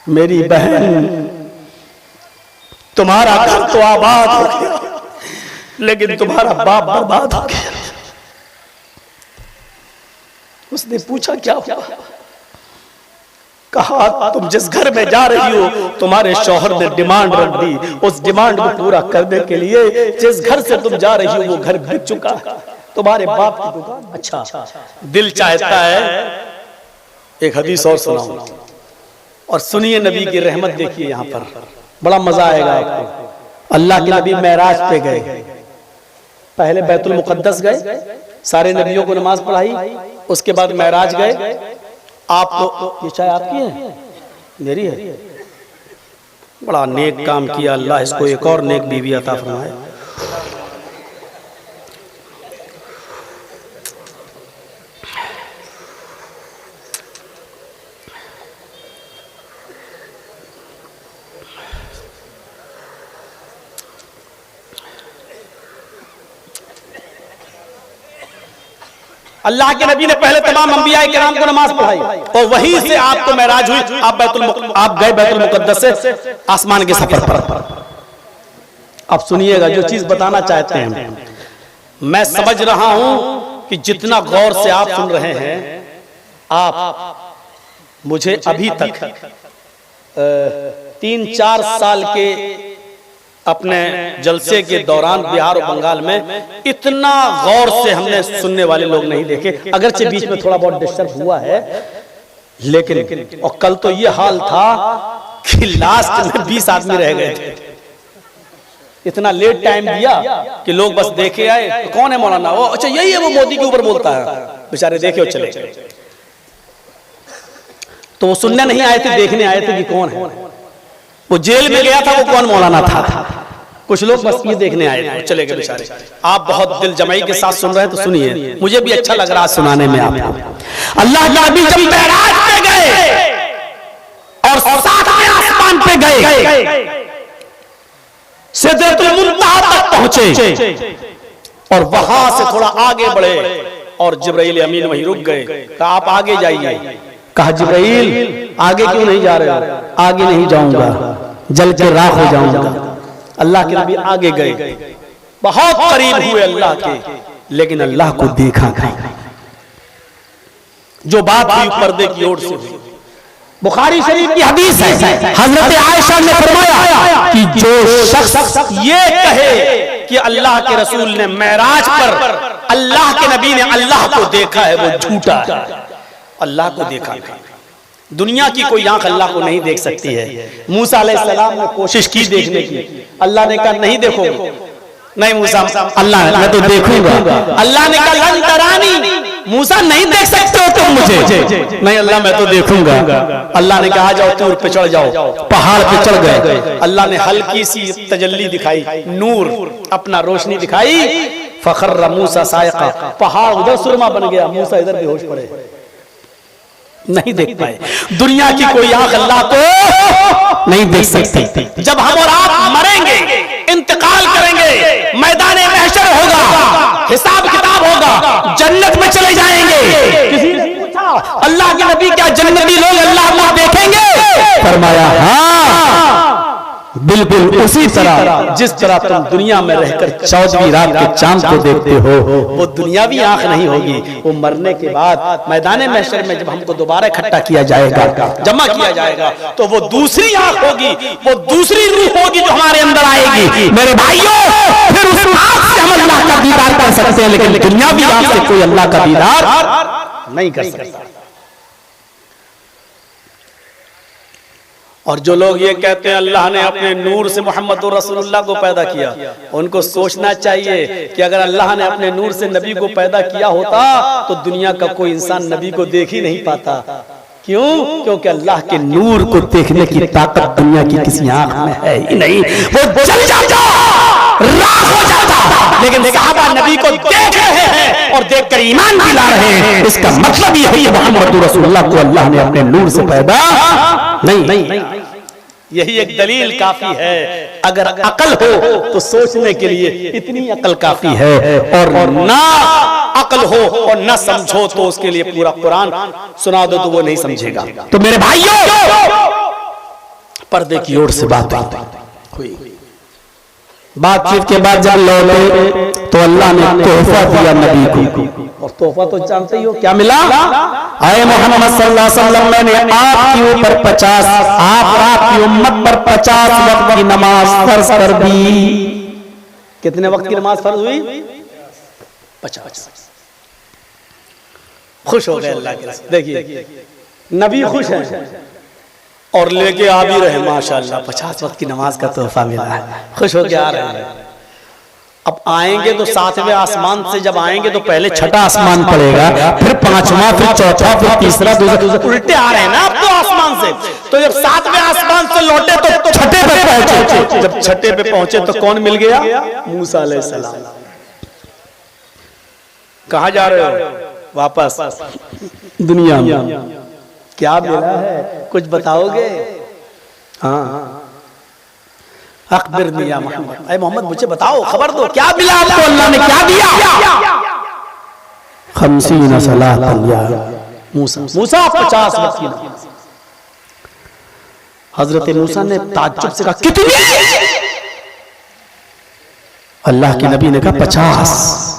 मेरी बहन, तुम्हारा घर तो आबाद हो गया, लेकिन तुम्हारा बाप बर्बाद हो गया। उसने पूछा क्या हुआ? कहा तुम जिस घर में जा रही हो तुम्हारे शौहर ने डिमांड रख दी, उस डिमांड को पूरा करने के लिए जिस घर से तुम जा रही हो वो घर बिक चुका है, तुम्हारे बाप की दुकान। अच्छा, दिल चाहता है एक हदीस और सुनाऊं, और सुनिए नबी की रहमत देखिए, यहां पर बड़ा मजा आएगा आपको। अल्लाह के नबी मेराज पे गए, पहले बैतुल मुकद्दस गए, सारे नबियों को नमाज पढ़ाई, उसके बाद मेराज गए। आपको ये चाय आपकी है? मेरी है। बड़ा नेक काम किया, अल्लाह इसको एक और नेक बीवी अता फरमाए। अल्लाह के नबी ने पहले तमाम अंबिया किराम को नमाज पढ़ाई और वहीं से आपको मेराज हुई, आप गए बैतुल मुकद्दस से आसमान के सफर पर। अब सुनिएगा जो चीज बताना चाहते हैं, मैं समझ रहा हूं कि जितना गौर से आप सुन रहे हैं, आप मुझे अभी तक 3-4 साल के अपने जलसे के दौरान बिहार और बंगाल में इतना गौर से हमने सुनने वाले लोग नहीं देखे। अगरचे बीच में थोड़ा बहुत डिस्टर्ब हुआ है, लेकिन और कल तो ये हाल था कि लास्ट में 20 आदमी रह गए थे। इतना लेट टाइम दिया कि लोग बस देखे आए, कौन है मौलाना? वो अच्छा यही है, वो मोदी के ऊपर बोलता है। बेचारे देखे और चले गए। तो वो सुनने नहीं आए थे, देखने आए थे कि कौन है। वो जेल में गया था, वो कौन मौलाना था। कुछ लोग बस ये देखने आए थे, चले गए बेचारे। आप बहुत दिल जमाई के साथ सुन रहे हैं तो सुनिए, मुझे भी अच्छा लग रहा है सुनाने में आपको। अल्लाह के नबी जब मेराज पे गए और 7वें आसमान पे गए, सिदरतुल मुंतहा तक पहुंचे और वहां से थोड़ा आगे बढ़े और जिब्राइल अमीन वहीं रुक गए। कहा आप आगे जाइए। कहा जिब्राइल आगे क्यों नहीं जा रहे हो? आगे नहीं जाऊंगा, जल के राख हो जाऊंगा। अल्लाह के नबी आगे गए, बहुत करीब हुए अल्लाह के, लेकिन अल्लाह को देखा नहीं। जो बात हुई पर्दे की ओर से हुई। बुखारी शरीफ की हदीस है, हजरत आयशा ने फरमाया कि जो शख्स ये कहे कि अल्लाह के रसूल ने मेराज पर अल्लाह के नबी ने अल्लाह को देखा है, वो झूठा है। अल्लाह को देखा नहीं। दुनिया की कोई आंख अल्लाह को नहीं देख सकती है। मूसा अलैहिस्सलाम ने कोशिश की देखने की, अल्लाह ने कहा नहीं देखोगे। नहीं मूसा, अल्लाह मैं तो देखूंगा। अल्लाह ने कहा लन तरानी, मूसा नहीं देख सकते हो तुम मुझे। नहीं अल्लाह मैं तो देखूंगा। अल्लाह ने कहा जाओ तूर पे चढ़ जाओ। पहाड़ पे चढ़ गए। अल्लाह ने हल्की सी तजल्ली दिखाई, नूर अपना रोशनी दिखाई। फखर्र मूसा साइका, पहाड़ उधर सुरमा बन गया, मूसा इधर बेहोश पड़े, नहीं देख पाए। दुनिया की कोई आंख अल्लाह को नहीं देख सकती। जब हम और आप मरेंगे, इंतकाल करेंगे, मैदान महशर होगा, हिसाब किताब होगा, जन्नत में चले जाएंगे। किसी ने पूछा अल्लाह के नबी क्या जन्नती लोग अल्लाह अल्लाह देखेंगे? फरमाया हाँ बिल्कुल उसी तरह जिस तरह तुम दुनिया में रहकर 14वीं रात के चांद को देखते हो, वो दुनियावी आंख नहीं होगी। वो मरने के बाद मैदान महशर में जब हमको दोबारा इकट्ठा किया जाएगा, जमा किया जाएगा, तो वो दूसरी आंख होगी, वो दूसरी रूह होगी जो हमारे अंदर आएगी। मेरे भाइयों, फिर उस आंख से हम अल्लाह का दीदार कर सकते हैं, लेकिन दुनियावी आंख से कोई अल्लाह का दीदार नहीं कर सकता। और जो लोग ये कहते हैं अल्लाह ने अपने नूर से मोहम्मद रसूलुल्लाह को पैदा किया, उनको सोचना चाहिए कि अगर अल्लाह ने अपने नूर से नबी को पैदा किया होता तो दुनिया का कोई इंसान नबी को देख ही नहीं पाता। क्यों? क्योंकि अल्लाह के नूर को देखने की ताकत दुनिया की किसी आंख में है ही नहीं। वो जल जाता, राख हो जाता, लेकिन सहाबा नबी को देख रहे हैं और देखकर ईमान भी ला रहे हैं। इसका मतलब यही है मोहम्मद रसूलुल्लाह को अल्लाह ने अपने नूर से पैदा नहीं। यही एक दलील काफी है। अगर अकल हो तो सोचने के लिए इतनी अकल काफी है, और ना अकल हो और ना समझो तो उसके लिए पूरा कुरान सुना दो तो वो नहीं समझेगा। तो मेरे भाइयों, पर्दे की ओर से बात हुई। बातचीत के बाद जब लौटे तो अल्लाह ने तोहफा दिया नबी को, और तोहफा तो जानते ही हो क्या मिला। आए मोहम्मद सल्लल्लाहु अलैहि वसल्लम, मैंने आपके ऊपर 50 आपकी उम्मत पर 50 वक्त की नमाज फर्ज कर दी। कितने वक्त की नमाज फर्ज हुई? 50। खुश हो गए अल्लाह के रसूल। देखिए नबी खुश हैं और लेके आ भी रहे माशाअल्लाह, 50 वक्त की नमाज का तोहफा मिला है, खुश होके आ रहे हैं। अब आएंगे तो 7वें आसमान से जब आएंगे तो पहले छठा आसमान पड़ेगा, फिर 5वां, फिर 4था, फिर तीसरा, दूसरा, उल्टे आ रहे हैं ना अब तो आसमान से। तो जब 7वें आसमान से लौटे तो छठे पे पहुंचे। जब छठे पे पहुंचे तो कौन मिल गया? मूसा अलैहिस्सलाम। कहाँ जा रहे हो? वापस दुनिया में। क्या मिला है कुछ बताओगे? हाँ, अखबिरनी या मोहम्मद, ऐ मोहम्मद मुझे बताओ, खबर दो, क्या मिला आपको? अल्लाह ने क्या दिया? 50 सलातन या मूसा 50 वक्त की नमाज। हजरत मूसा ने ताज्जुब से कहा कितनी? अल्लाह के नबी ने कहा 50,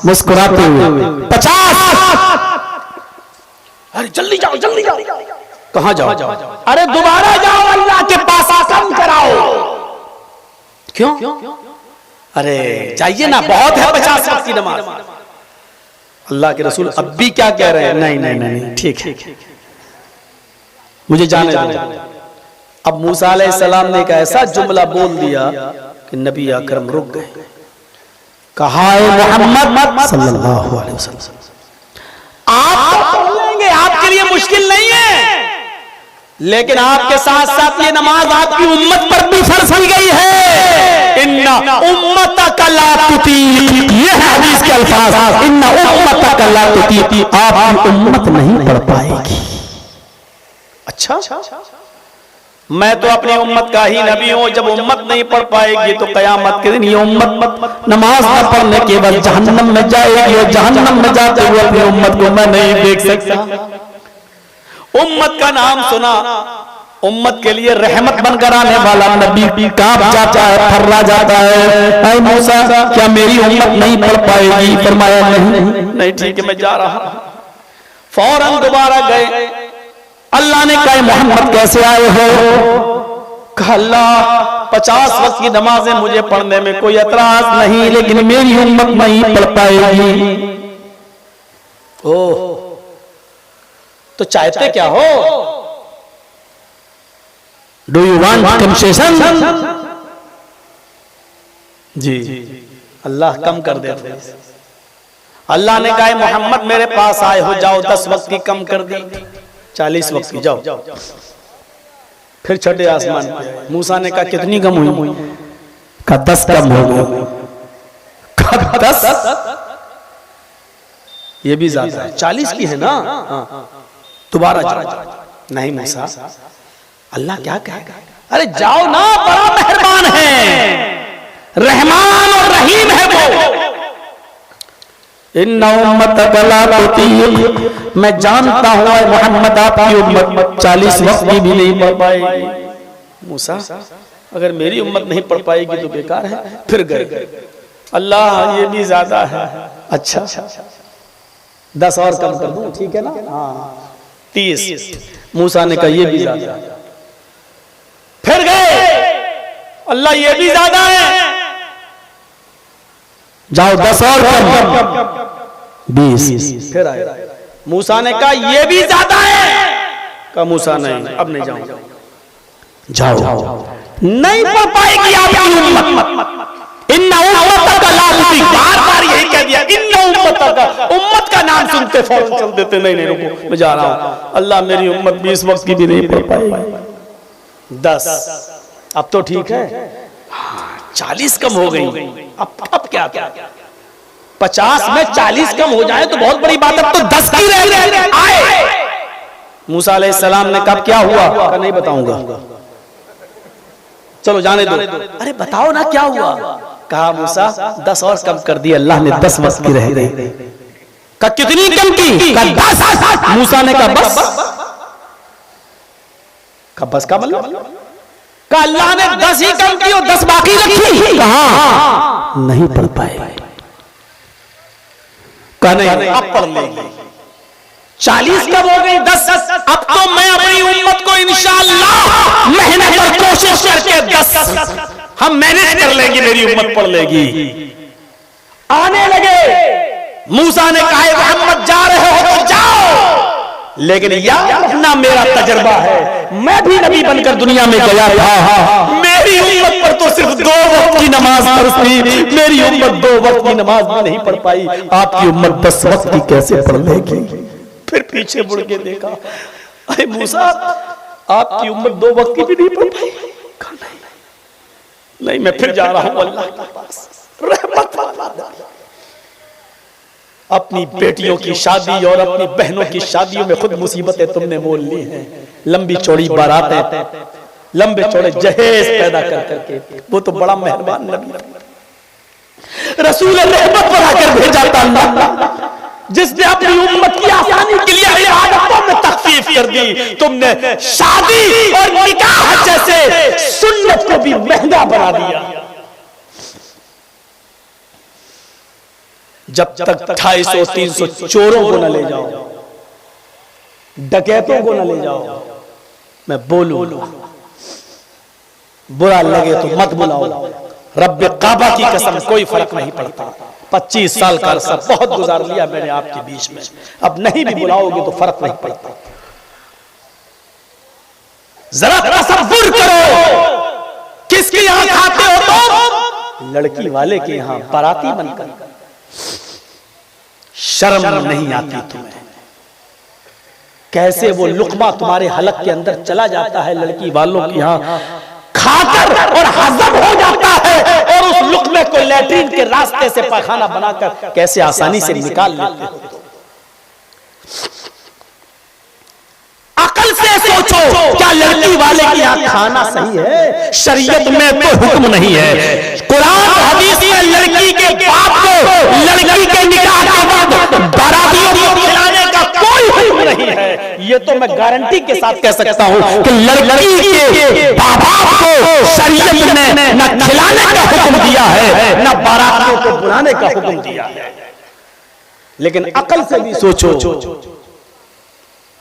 मुस्कुराते हुए 50। अरे जल्दी जाओ, जल्दी जाओ। कहां जाओ? अरे दोबारा जाओ, अल्लाह के पास आसन कराओ। क्यों? अरे जाइए ना, बहुत है 50 वक्त की नमाज। अल्लाह के रसूल अब भी क्या कह रहे हैं? नहीं नहीं नहीं, ठीक है, मुझे जाने दो। अब मूसा अलैहिस्सलाम ने एक ऐसा जुमला बोल दिया कि नबी अकरम रुक गए। कहा मोहम्मद सल्लल्लाहु अलैहि वसल्लम, आप तो लेंगे, आपके लिए मुश्किल नहीं है, लेकिन आपके साथ साथ ये नमाज आपकी उम्मत पर भी फर्ज की गई है। इन्ना उम्मतक ला तुतीक, ये है हदीस के अल्फाज। इन्ना उम्मतक ला तुतीक, आपकी उम्मत नहीं पढ़ पाएगी। अच्छा, मैं तो अपनी उम्मत का ही नबी हूं, जब उम्मत नहीं पढ़ पाएगी तो कयामत के दिन ये उम्मत नमाज न पढ़ने के बाद जहन्नम में जाएगी, और जहन्नम में जाते हुए अपनी उम्मत को मैं नहीं देख सकता। उम्मत का नाम सुना, उम्मत के लिए रहमत बनकर आने वाला नबी कांप जाता है, थर्रा जाता है। ऐ मूसा, क्या मेरी उम्मत नहीं पढ़ पाएगी? फरमाया नहीं, ठीक है मैं जा रहा। फौरन दोबारा गए। अल्लाह ने कहा मोहम्मद कैसे आए हो? कहा अल्लाह 50 वक्त की नमाजें मुझे पढ़ने में कोई एतराज नहीं, लेकिन मेरी उम्मत नहीं पढ़ पाएगी। ओह, तो चाहते क्या हो? Do you want concession? जी, अल्लाह कम कर देते। अल्लाह ने कहा मोहम्मद मेरे पास आए हो, जाओ 10 वक्त की कम कर दी, 40 वक्त की जाओ। फिर छठे आसमान पे मूसा ने कहा कितनी कम हुई? का 10 कम हो गई। 10? ये भी ज्यादा है, 40 की है ना। दोबारा जाओ। नहीं मूसा, अल्लाह क्या कहेगा? अरे जाओ ना, बड़ा मेहरबान है, रहमान और रहीम है वो। इन्ना उम्मतक ला तुतीक, मैं जानता हूं मोहम्मद आपकी उम्मत 40 वक्त की भी नहीं पढ़ पाएगी। मूसा, अगर मेरी उम्मत नहीं पढ़ पाएगी तो बेकार है। फिर गए। अल्लाह ये भी ज्यादा है। अच्छा 10 और कम कर दूं, ठीक है ना? हाँ 30। मूसा ने कहा ये भी ज्यादा है। फिर गए। अल्लाह ये भी ज्यादा है, जाओ 10 और कम, 20। फिर आए। मूसा ने कहा ये भी ज्यादा है। कहा मूसा नहीं, अब नहीं जाऊंगा। जाओ, नहीं पढ़ पाएगी आपकी उम्मत। इन्ना उम्मतक ला तुतीक, बार-बार यही कह दिया। इन्ना उम्मतक, उम्मत का नाम सुनते फौरन चल देते। नहीं रुको, मैं जा रहा हूं। अल्लाह मेरी उम्मत 20 वक्त की भी नहीं पढ़ पाएगी। 10 अब तो ठीक है, 40 कम हो गई। अब क्या? 50 में 40 कम हो जाए तो बहुत बड़ी बात है। अब तो 10 की रह आए। मूसा अलैहिस्सलाम ने कहा क्या हुआ? कहा नहीं बताऊंगा। चलो जाने दो। अरे बताओ ना क्या हुआ? कहा मूसा 10 और कम कर दी, अल्लाह ने 10 वक्त की रह गई। कहा कितनी कम की? कहा 10। मूसा ने कहा बस। कहा बस का मतलब? का अल्लाह ने 10 ही कम की और 10 बाकी रखी? कहां? नहीं पढ़ पाए। नहीं अब पढ़ लेंगे। 40 कब हो गई? 10। अब तो मैं अपनी उम्मत को इंशाअल्लाह मेहनत और कोशिश करके 10 हम मैनेज कर लेंगे, मेरी उम्मत पढ़ लेगी। आने लगे, मूसा ने कहा मोहम्मद जा रहे हो तो जाओ, लेकिन याद रखना मेरा तजर्बा है, मैं भी नबी बनकर दुनिया में गया था, मेरी उम्मत पर तो सिर्फ 2 वक्त की नमाज फर्ज थी, मेरी उम्मत 2 वक्त की नमाज भी नहीं पढ़ पाई, आपकी उम्मत 10 वक्त की कैसे पढ़ लेगी? फिर पीछे मुड़ के देखा, अरे मूसा आपकी उम्मत 2 वक्त की भी नहीं पढ़ पाई। नहीं मैं फिर जा रहा हूं अल्लाह के पास, रहमत वाला। अपनी बेटियों की शादी और अपनी बहनों की शादियों में खुद मुसीबतें तुमने मोल ली हैं, लंबी चौड़ी बारातें, लंबे चौड़े जहेज पैदा कर करके। वो तो बड़ा मेहरबान नबी, रसूल रहमत बनाकर भेजा था अल्लाह, जिसने अपनी उम्मत की आसानी के लिए इबादतों में तखफीफ कर दी। तुमने शादी और निकाह जैसे सुन्नत को भी महंगा बना दिया। जब तक 250-300 चोरों को न ले जाओ, डकैतों को न ले जाओ, मैं बोलूं बुरा लगे तो मत बुलाओ, रब्बे काबा की कसम कोई फर्क नहीं पड़ता। 25 साल का अरसा बहुत गुजार लिया मैंने आपके बीच में, अब नहीं भी बुलाओगे तो फर्क नहीं पड़ता। जरा तसव्वुर करो, किसके यहां खाते हो तुम? लड़की वाले के यहां बाराती बनकर। शर्म नहीं आती तुम्हें? कैसे वो लुकमा तुम्हारे हलक के अंदर चला जाता है, लड़की वालों के यहां खाकर और हजम हो जाता है, और उस लुकमे को लैट्रिन के रास्ते से पैखाना बनाकर कैसे आसानी से निकाल लेते हो। अकल से सोचो, क्या लड़की वाले के यहाँ खाना सही है? शरीयत में तो हुक्म नहीं है, कुरान हदीस में लड़की के बाप को लड़की के निकाह के बाद बारातियों को खिलाने का कोई हुक्म नहीं है। ये तो मैं गारंटी के साथ कह सकता हूं कि लड़की के बाप को शरीयत ने न खिलाने का हुक्म दिया है, न बारातियों को बुलाने का हुक्म दिया है। लेकिन अकल से भी सोचो,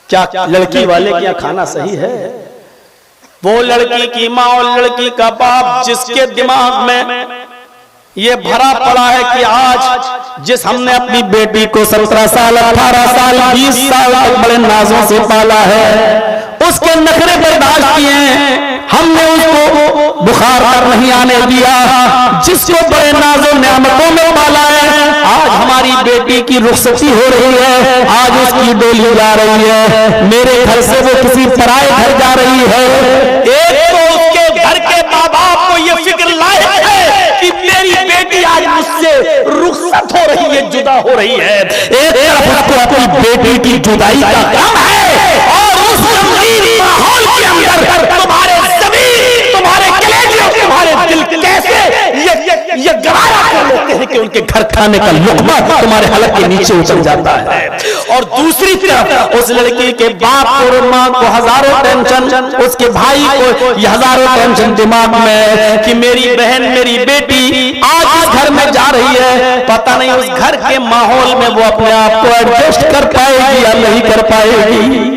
क्या लड़की वाले के यहाँ खाना सही है? वो लड़की की माँ और लड़की का बाप जिसके दिमाग में ये भरा पड़ा है कि आज जिस हमने अपनी बेटी को 17 साल 18 साल 20 साल तक बड़े नाजों से पाला है, उसके नखरे बर्दाश्त किए हैं, हमने उसको बुखार पर नहीं आने दिया, जिसको बड़े नाजों नेमतों में पाला है, आज हमारी बेटी की रुखसती हो रही है, आज उसकी डोली जा रही है, मेरे घर से वो किसी पराए घर जा रही है। एक तो उसके घर के माँ बाप को ये फिक्र लायक है कि मेरी बेटी आज मुझसे रुखसत हो रही है, जुदा हो रही है, एक तरफ उसको अपनी बेटी की जुदाई का गम है, और उस गमगीन माहौल के अंदर तुम्हारे ज़मीर, तुम्हारे कलेजे, तुम्हारे दिल कैसे ये गवारा कर लेते हैं कि उनके घर खाने का लुकमा तुम्हारे हलक के नीचे उतर जाता है। और दूसरी तरफ उस लड़की के बाप और माँ को हजारों टेंशन, उसके भाई को हजारों टेंशन दिमाग में कि मेरी बहन मेरी बेटी आज इस घर में जा रही है, पता नहीं उस घर के माहौल में वो अपने आप को एडजस्ट कर पाएगी या नहीं कर पाएगी।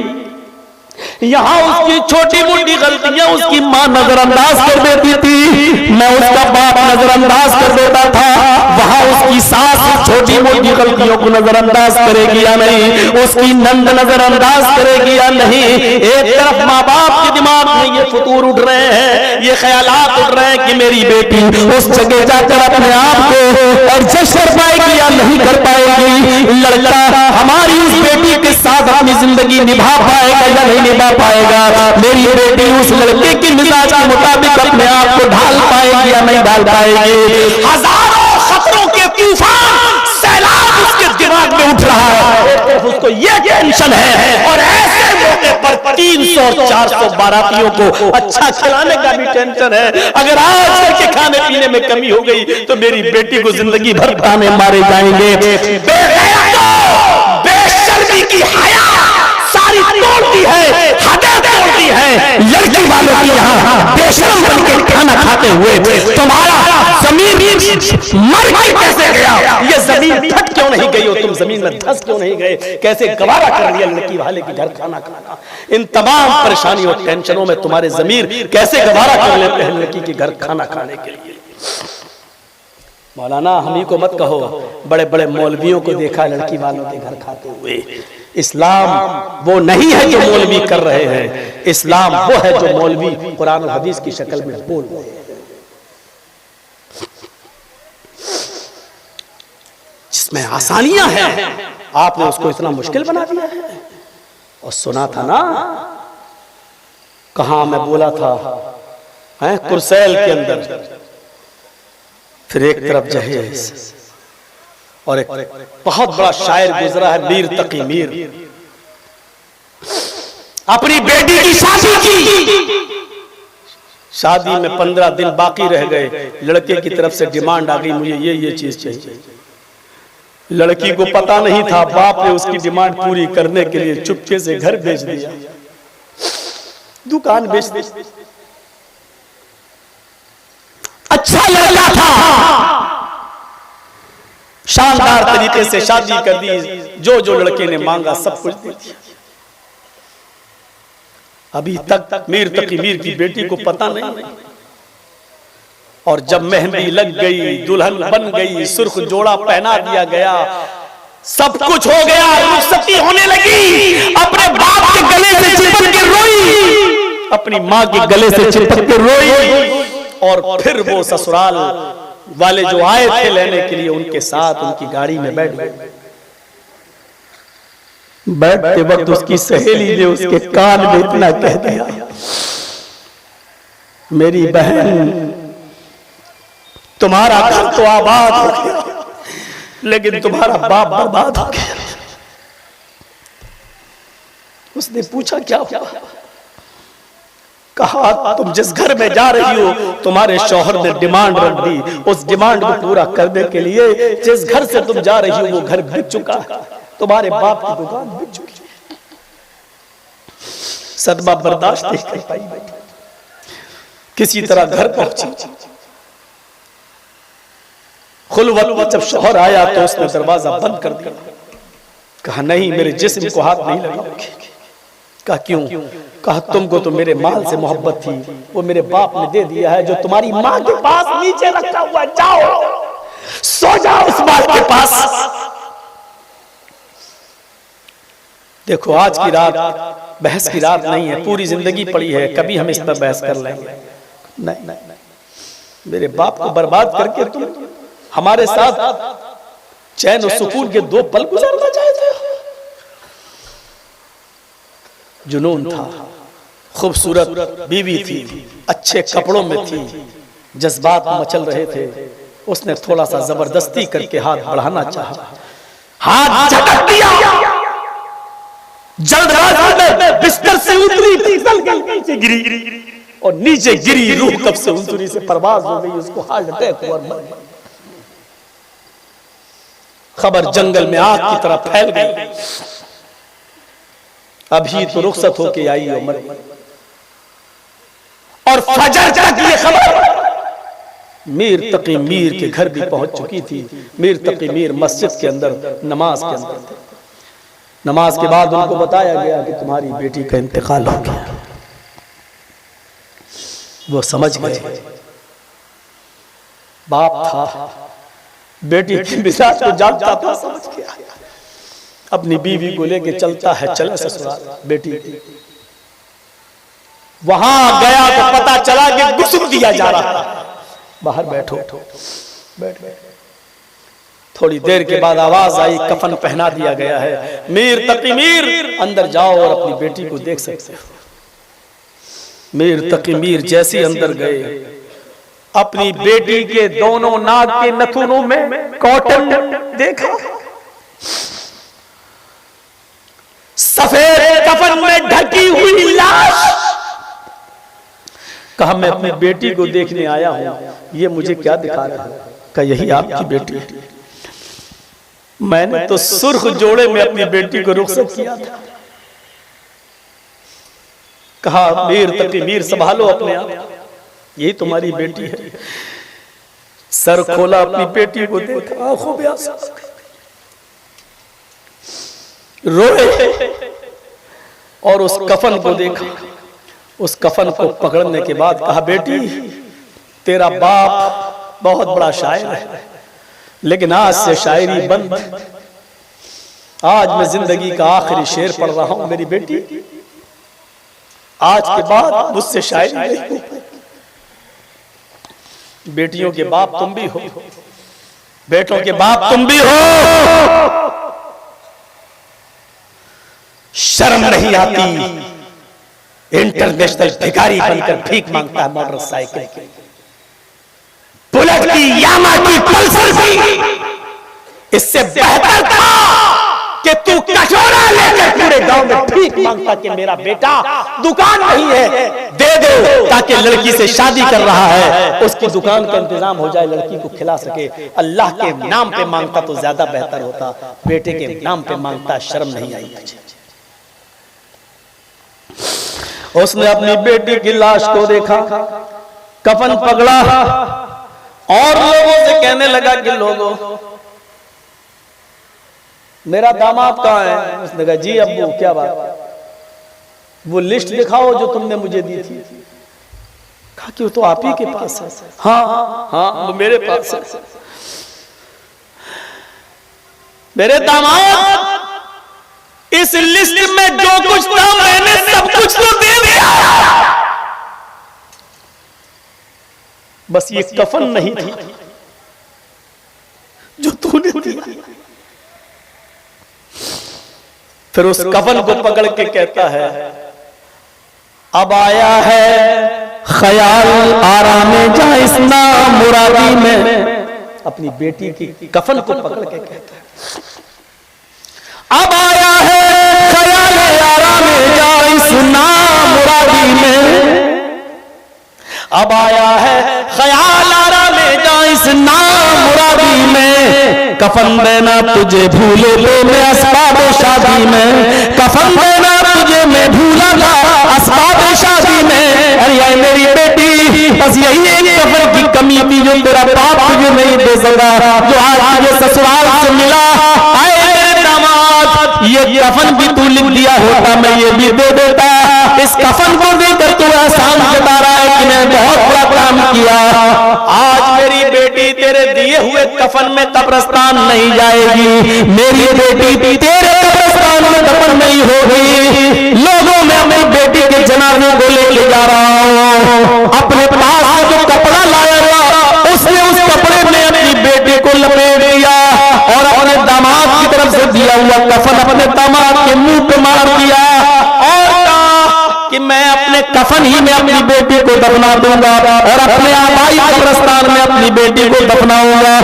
यहाँ उसकी छोटी मोटी गलतियां उसकी माँ नजरअंदाज कर देती थी, मैं उसका बाप नजरअंदाज कर देता था, वहां उसकी सास छोटी मोटी गलतियों को नजरअंदाज करेगी या नहीं, उसकी नंद नजरअंदाज करेगी या नहीं। एक तरफ माँ बाप के दिमाग में ये फतूर उठ रहे हैं, ये ख्यालात उठ रहे हैं कि मेरी बेटी उस जगह जाकर अपने आप को एडजस्ट कर पाएगी या नहीं कर पाएगी, लड़का हमारी उस बेटी के साथ अपनी जिंदगी निभा पाएगा या नहीं निभा पाएगा, मेरी बेटी उस लड़के की मिजाज के मुताबिक अपने आप को ढाल पाएगी या नहीं ढाल पाएगी। हजारों खतरों के तूफान सैलाब उसके दिमाग में उठ रहा है, एक तरफ उसको ये टेंशन है, और ऐसे मौके पर 300-400 बारातियों को अच्छा खिलाने का भी टेंशन है। अगर आज के खाने पीने में कमी हो गई तो मेरी बेटी को जिंदगी भर ताने मारे जाएंगे। बेशर्मी की हया सारी तोड़ती है, हदें तोड़ती है, लड़की वालों की यहाँ बेशरम बन के खाना खाते हुए तुम्हारा जमीन मर गई कैसे गया? ये जमीन फट क्यों नहीं गई हो? तुम जमीन में धंस क्यों नहीं गए? कैसे गवारा कर लिया लड़की वाले के घर खाना खाना? इन तमाम परेशानियों और टेंशनों में तुम्हारे जमीर कैसे गवारा कर लेते हैं लड़की के घर खाना खाने के लिए? मौलाना हम ही को मत कहो, बड़े बड़े मौलवियों को देखा लड़की वालों के घर खाते हुए। इस्लाम वो नहीं है जो मौलवी कर रहे हैं, इस्लाम वो है जो मौलवी कुरान और हदीस की शक्ल में बोल रहे हैं, जिसमें आसानियां हैं। आपने उसको इतना मुश्किल बना दिया है। और सुना था ना, कहां मैं बोला था, हैं कुरसैल के अंदर, फिर एक तरफ जहेज और एक बहुत बड़ा शायर गुजरा है, मीर तकी मीर, अपनी बेटी की शादी की। शादी में 15 दिन बाकी रह गए, लड़के की तरफ से डिमांड आ गई, मुझे ये चीज चाहिए। लड़की को पता नहीं था, बाप ने उसकी डिमांड पूरी करने के लिए चुपके से घर बेच दिया, दुकान बेच दी। अच्छा लड़का था, शानदार तरीके से शादी कर दी, जो लड़के ने मांगा सब कुछ दे दिया। अभी तक मीर तकी मीर की बेटी को पता नहीं। और जब मेहंदी लग गई, दुल्हन बन गई, सुर्ख जोड़ा पहना दिया गया, सब कुछ हो गया, रुखसती होने लगी, अपने बाप के गले से चिपक के रोई, अपनी माँ के गले से चिपक के रोई। और फिर वो ससुराल वाले जो आए थे लेने के लिए, उनके साथ उनकी गाड़ी में बैठ गए। बैठते वक्त उसकी सहेली ने उसके कान में इतना कह दिया, मेरी बहन तुम्हारा घर तो आबाद हो गया, लेकिन तुम्हारा बाप बर्बाद हो गया। उसने पूछा क्या हुआ? कहा तुम जिस घर में जा रही हो, तुम्हारे शौहर ने डिमांड रख दी, उस डिमांड को पूरा करने के लिए जिस घर से तुम जा रही हो वो घर बिक चुका है, तुम्हारे बाप की दुकान बिक चुकी है। सदमा बर्दाश्त नहीं कर पाई, किसी तरह घर पहुंची। खुलवत जब शौहर आया तो उसने दरवाजा बंद कर दिया। कहा नहीं, मेरे जिस्म को हाथ नहीं लगाओगे। कहा क्यों? कहा तुमको तो मेरे माल से मोहब्बत थी, वो मेरे बाप ने दे दिया है, जो तुम्हारी माँ के पास नीचे रखा हुआ, जाओ सो जाओ उस माल के पास। देखो आज की रात बहस की रात नहीं है, पूरी जिंदगी पड़ी है, कभी हम इस पर बहस कर लेंगे। नहीं, मेरे बाप को बर्बाद करके तुम हमारे साथ चैन और सुकून के 2 पल गुजारना चाहते हो? जुनून था, खूबसूरत बीवी थी, अच्छे कपड़ों में थी, जज्बात मचल रहे थे। उसने थोड़ा सा जबरदस्ती करके हाथ बढ़ाना चाहा, हाथ झटक दिया, जल्दबाजी में बिस्तर से उतरी, फिसल गई, नीचे गिरी, और नीचे गिरी, रूह कब से उतरी से परवाज हो गई, उसको हार्ट अटैक हुआ, मर गई। खबर जंगल में आग की तरह फैल गई। अभी तो रुखसत होके आई और मर गई। और फजर तक ये खबर मीर तकी मीर के घर भी पहुंच चुकी थी। मीर तकी मीर मस्जिद के अंदर नमाज के अंदर थे। नमाज के बाद उनको बताया गया कि तुम्हारी बेटी का इंतकाल हो गया। वो समझ गए, बाप था, बेटी की मिजाज को जानता था, समझ गया, अपनी बीवी को लेके चलता है, चले ससुराल। बेटी वहां गया तो पता चला कि गुस्ल दिया जा रहा है, बाहर बैठो, बैठ। थोड़ी देर के बाद आवाज आई, कफन पहना दिया गया है, मीर तकी मीर अंदर जाओ और अपनी बेटी को देख सकते हो। मीर तकी मीर जैसे अंदर गए, अपनी बेटी के दोनों नाक के नथुनों में कॉटन देखा, सफेद कफन में ढकी हुई लाश। कहा मैं अपनी बेटी को देखने आया हूं, ये मुझे क्या दिखा रहा है? कहा यही आपकी बेटी है। मैंने तो सुर्ख जोड़े में अपनी बेटी को रुखसत किया था। कहा मीर तकी मीर संभालो अपने आप, यही तुम्हारी बेटी है। सर खोला, अपनी बेटी को देखा, आंखों में आंसू, रोए और उस कफन को देखा। उस कफन को पकड़ने के बाद कहा, बेटी तेरा बाप बहुत बड़ा शायर है, लेकिन आज से शायरी बंद। आज मैं जिंदगी का आखिरी शेर पढ़ रहा हूं मेरी बेटी, आज के बाद मुझसे शायरी नहीं हो। बेटियों के बाप तुम भी हो, बेटों के बाप तुम भी हो। शर्म नहीं आती, इंटरनेशनल भिखारी बनकर भीख मांगता है मोटरसाइकिल की, बुलेट की, यामा की, पल्सर की। इससे बेहतर था कि तू कटोरा लेकर पूरे गांव में भीख मांगता कि मेरा बेटा दुकान नहीं है, दे दो, ताकि लड़की से शादी कर रहा है उसकी दुकान का इंतजाम हो जाए, लड़की को खिला सके। अल्लाह के नाम पे मांगता तो ज्यादा बेहतर होता, बेटे के नाम पे मांगता। शर्म नहीं आई मुझे। उसने अपनी बेटी की लाश को देखा, कफन पकड़ा और लोगों से कहने लगा कि लोगों मेरा दामाद कहाँ है? उसने कहा, जी अब्बू क्या बात? वो लिस्ट दिखाओ जो तुमने मुझे दी थी। कहा कि वो तो आप ही के पास है। हाँ हाँ वो मेरे पास है। मेरे दामाद, इस लिस्ट में जो कुछ था मैंने सब कुछ तो दे दिया, बस ये कफन नहीं थी जो तूने दिया। फिर उस कफन को पकड़ के कहता है, अब आया है ख्याल आराम जाइसना मुरादी में। अपनी बेटी की कफन को पकड़ के कहता है, अब आया है ख्याल आराम जाइसना मुरादी में। अब आया है ख्याल आराम जाइसना मुरादी में। कफन देना तुझे भूले तो मैं असबाब शादी में। कफन देना तुझे मैं भूला था असबाब शादी में। अरे मेरी बेटी, बस यही एक कफन की कमी थी जो तेरा बाप तुझे नहीं दे सका, जो आज तुझे ससुराल से मिला। आए मेरे दामाद, ये कफन भी तू लिख दिया होता मैं ये भी दे देता। इस कफन को देकर तू एहसान जता रहा है कि मैं बहुत बड़ा काम किया। आज मेरी बेटी तेरे दिए हुए कफन में कब्रिस्तान नहीं जाएगी, मेरी बेटी तेरे कब्रिस्तान में दफन नहीं होगी। लोगों में अपनी बेटी के जनाजे को लेके जा रहा हूं। अपने पास जो कपड़ा लाया था उसने उस कपड़े में अपनी बेटी को लपेट दिया और अपने दामाद की तरफ से दिया हुआ कफन अपने दामाद के मुंह पे मार दिया और कहा कि मैं अपने कफन ही में अपनी बेटी को दफना दूंगा और अपने आबाई कब्रिस्तान में अपनी बेटी को दफनाऊंगा।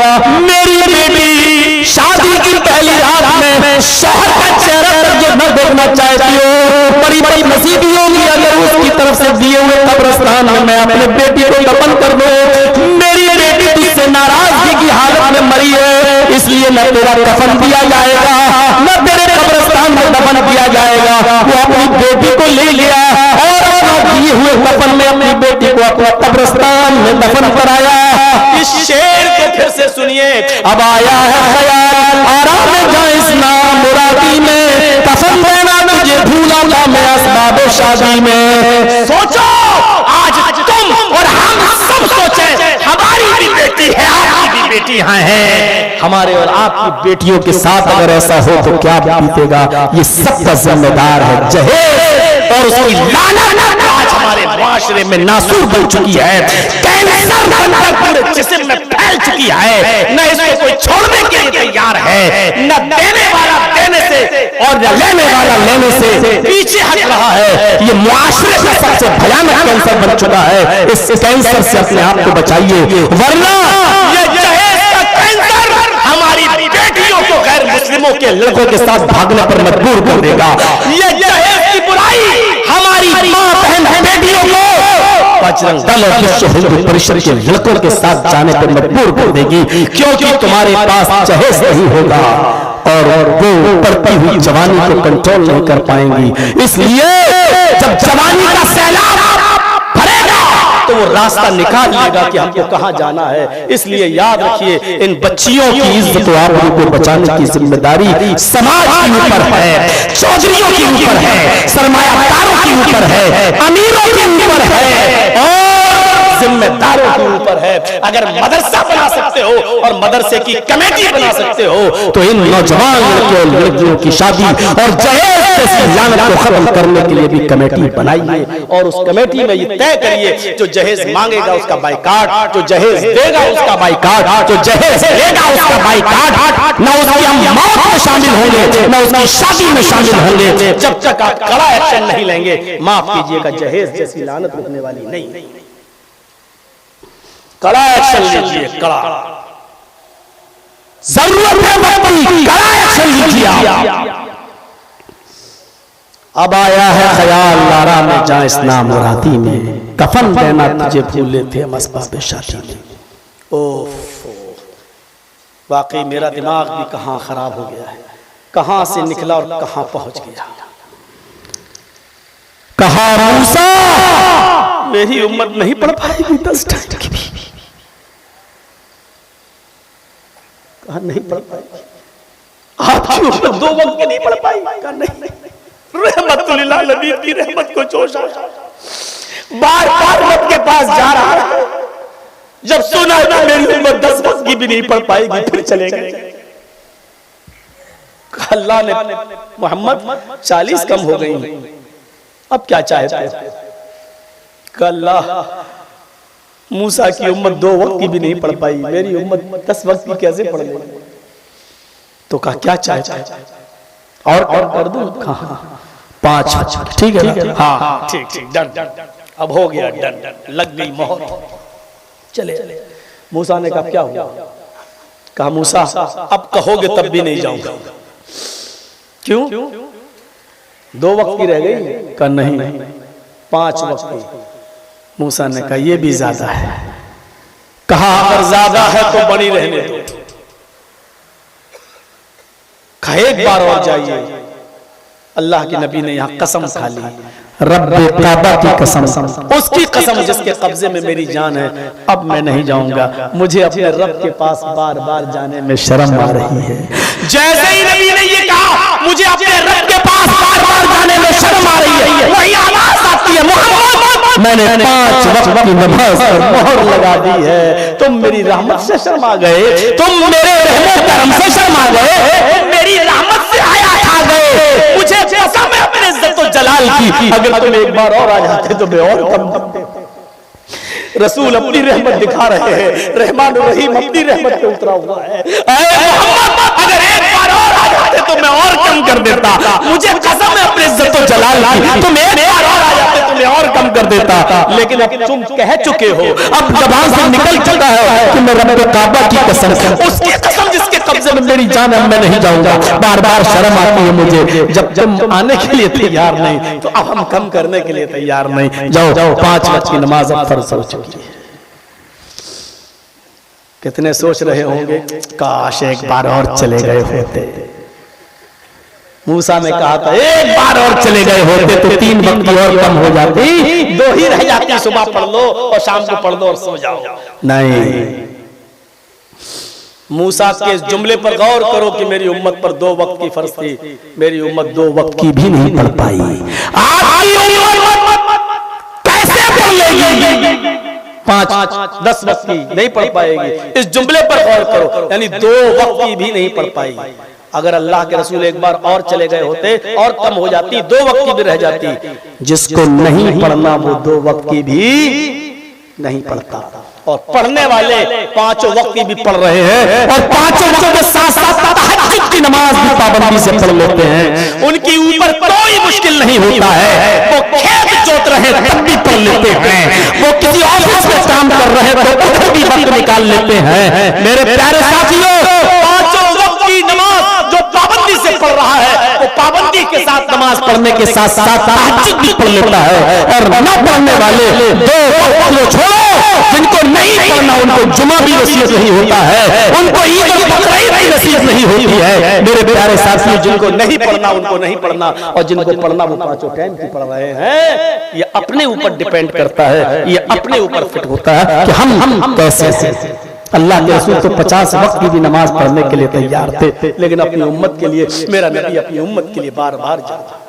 मेरी बेटी शादी की पहली रात में शौहर का चेहरा जो न देखना चाहती हो, बड़ी बड़ी नसीबी होगी अगर उसकी तरफ से दिए हुए कब्रिस्तान में मैं अपने बेटी को दफन कर दूं। मेरी बेटी तुझसे नाराजगी की हालत में मरी है, इसलिए न तेरा कफन दिया जाएगा न तेरे कब्रिस्तान में दफन किया जाएगा। वो अपनी बेटी को ले लिया और अपना दिए हुए कफन में अपनी बेटी को अपना कब्रिस्तान में दफन कराया। इस शेर को फिर से सुनिए, अब आया है ख्याल आराम जाइसना मुरादी में। कफन देना तुझे भूला था मैं असबाब शादी में। सोचो आज तुम और हम सब सोचे, हमारी भी बेटी है, आपकी भी बेटियां हैं, हमारे और आपकी बेटियों के साथ अगर ऐसा हो तो क्या बीतेगा, ये सबका जिम्मेदार है जहेज और उसकी लानत आज हमारे माशरे में नासूर बन चुकी है, कैंसर बनकर पूरे जिस्म में फैल चुकी है। न इसको कोई छोड़ने के लिए तैयार है, न देने वाला देने से और न लेने वाला लेने से पीछे हट रहा है। ये मुआशरे का सबसे भयानक कैंसर बन चुका है। इस कैंसर से अपने आप को बचाइए, वरना ये जहेज का कैंसर हमारी बेटियों को गैर मुस्लिमों के लड़कों के साथ भागने पर मजबूर कर देगा। ये जहेज की बुराई हमारी मां बहन बेटियों को बजरंग दल और विश्व हिंदू परिषद के लड़कों के साथ जाने पर मजबूर कर देगी, क्योंकि तुम्हारे पास जहेज नहीं होगा और वो बढ़ती हुई जवानी को कंट्रोल नहीं कर पाएंगी। इसलिए जब जवानी का सैलाब भरेगा तो वो रास्ता निकाल लेगा कि हमको कहाँ जाना है। इसलिए याद रखिए, इन बच्चियों की इज्जत और आबरू को बचाने की जिम्मेदारी समाज के ऊपर है, चौधरियों के ऊपर है, सरमायादारों के ऊपर है, अमीरों के ऊपर है और जिम्मेदारों के ऊपर है। अगर मदरसा बना सकते हो और मदरसे की कमेटी बना सकते हो तो इन नौजवान लड़के और लड़कियों की शादी और जहेज जैसी लानत को खत्म करने के लिए भी कमेटी बनाइए और उस कमेटी में ये तय करिए, जो जहेज मांगेगा उसका बाइकाट, जो जहेज देगा उसका बाइकाट, जो जहेज लेगा उसका बाइकाट, न उसकी हम मौत में शामिल होंगे न उसकी शादी में शामिल होंगे जब तक आप कड़ा एक्शन नहीं लेंगे। माफ कीजिएगा, जहेज जैसी लानत रुकने वाली नहीं। कड़ा एक्शन लीजिए, कड़ा जरूरत है वक्त की, कड़ा एक्शन लीजिए। अब आया है ख्याल लारा में जा इस्लाम मुरादी में, कफन देना तुझे भूले थे हम असबाब शादी में। ओफ, वाकई मेरा दिमाग भी कहां खराब हो गया है, कहां से निकला और कहां पहुंच गया। कहा मूसा मेरी उम्मत नहीं पढ़ पाएगी 10 टाइम की भी, कहा नहीं पढ़ पाएगी। आपकी उम्मत 2 वक्त की नहीं पढ़ पाएगी, कहा नहीं। रहमतुल लिल आलमीन की रहमत को जोश आया, बार बार रब के पास जा रहा है। जब सुना ना मेरी उम्मत 10 वक्त की भी नहीं पढ़ पाएगी, फिर चले गए। अल्लाह ने मोहम्मद 40 कम हो गई, अब क्या चाहते हो? अल्लाह मूसा की उम्मत 2 वक्त की भी नहीं पढ़ पाई, मेरी उम्मत 10 वक्त की कैसे पढ़ लेगी? तो कहा क्या चाहता है और कर दूं? कहा 5, ठीक है ना? हाँ ठीक, डन, अब हो गया, डन, लग गई मोहर, चले। मूसा ने कहा क्या हुआ? कहा मूसा अब कहोगे तब भी नहीं जाऊंगा। क्यों? 2 वक्त की रह गई? कहा नहीं 5 वक्त की। मूसा ने कहा यह भी ज्यादा है। कहा अगर ज्यादा है तो बनी रहने दो। कहा एक बार और जाइए। अल्लाह के नबी ने यहाँ कसम खा ली, रब्बे काबा की कसम, उसकी कसम जिसके कब्जे में मेरी जान है, अब मैं नहीं जाऊंगा। मुझे अपने रब के पास बार बार जाने में शर्म आ रही है। जैसे ही नबी ने ये कहा मुझे अपने रब के पास बार बार जाने में शर्म आ रही है, वही आवाज आती है मोहम्मद मैंने 5 वक्त की नमाज पर मोहर लगा दी है। तुम मेरी रहमत से शर्मा गए, तुम मेरे रहमत करम से शर्मा गए, मेरी रहमत से आया खा गए। मुझे कसम है अपने इज्जत और जलाल की, अगर तुम एक बार और आ जाते तो मैं और कम कर देता। रसूल अपनी रहमत दिखा रहे हैं, रहमान रहीम अपनी रहमत पे उतरा हुआ है। अगर एक बार और आ जाते तो मैं और कम कर देता। मुझे कसम है अपने इज्जत और जलाल की, तुम एक बार और आ जाते तो मैं और कम कर देता। लेकिन अब तुम कह चुके हो, अब जबान से निकल चुका है कि मैं रब्बे काबा की कसम, उसकी कसम जिसके कब्जे में मेरी जान है, मैं नहीं जाऊंगा। बार बार शर्म आती है मुझे। जब तुम आने के लिए तैयार नहीं तो अब हम कम करने के लिए तैयार नहीं। जाओ 5 वक्त की नमाज अब फर्ज हो चुकी है। कितने सोच रहे होंगे काश एक बार और चले गए होते। मूसा ने कहा था एक बार और चले गए होते तो 3 वक्त की और कम हो जाती, 2 ही रह जाती। सुबह पढ़ लो और शाम को पढ़ लो और सो जाओ। नहीं, मूसा के इस जुमले पर गौर करो कि मेरी उम्मत पर 2 वक्त की फर्ज थी, मेरी उम्मत 2 वक्त की भी नहीं पढ़ पाई। आपकी उम्मत कैसे पढ़ लेगी? 5, 10 वक्त की नहीं पढ़ पाएगी। इस जुमले पर गौर करो, यानी 2 वक्त की भी नहीं पढ़ पाई। अगर अल्लाह के रसूल एक बार और चले गए होते और कम हो जाती, 2 वक्त की भी रह जाती। जिसको नहीं पढ़ना वो 2 वक्त की भी नहीं पढ़ता, और पढ़ने वाले 5 वक्त की भी पढ़ रहे हैं और 5 वक्त के साथ साथ तहज्जुद की नमाज भी पाबंदी से पढ़ लेते हैं। उनके ऊपर कोई मुश्किल नहीं होता है। वो खेत जोत रहे तब भी पढ़ लेते हैं, वो किसी ऑफिस में काम कर रहे तो उधर भी वक्त निकाल लेते हैं। मेरे प्यारे साथियों, 5 वक्त की नमाज जो पाबंदी से पढ़ रहा है वो पाबंदी के साथ नमाज पढ़ने के साथ साथ तहज्जुद भी पढ़ लेता है। और न पढ़ने वाले 2 वक्त को छोड़ो, जिनको नहीं पढ़ना उनको जुमा भी नसीब नहीं होता है, उनको ईद और बकरीद भी नसीब नहीं होती है। मेरे प्यारे साथियों, जिनको नहीं पढ़ना उनको नहीं पढ़ना, और जिनको पढ़ना वो पांचों टाइम की पढ़ रहे हैं। ये अपने ऊपर डिपेंड करता है, ये अपने ऊपर फिट होता है कि हम कैसे। अल्लाह के रसूल तो 50 वक्त की भी नमाज पढ़ने के लिए तैयार थे, लेकिन अपनी उम्मत के लिए, मेरा नबी अपनी उम्मत के लिए बार बार जाता।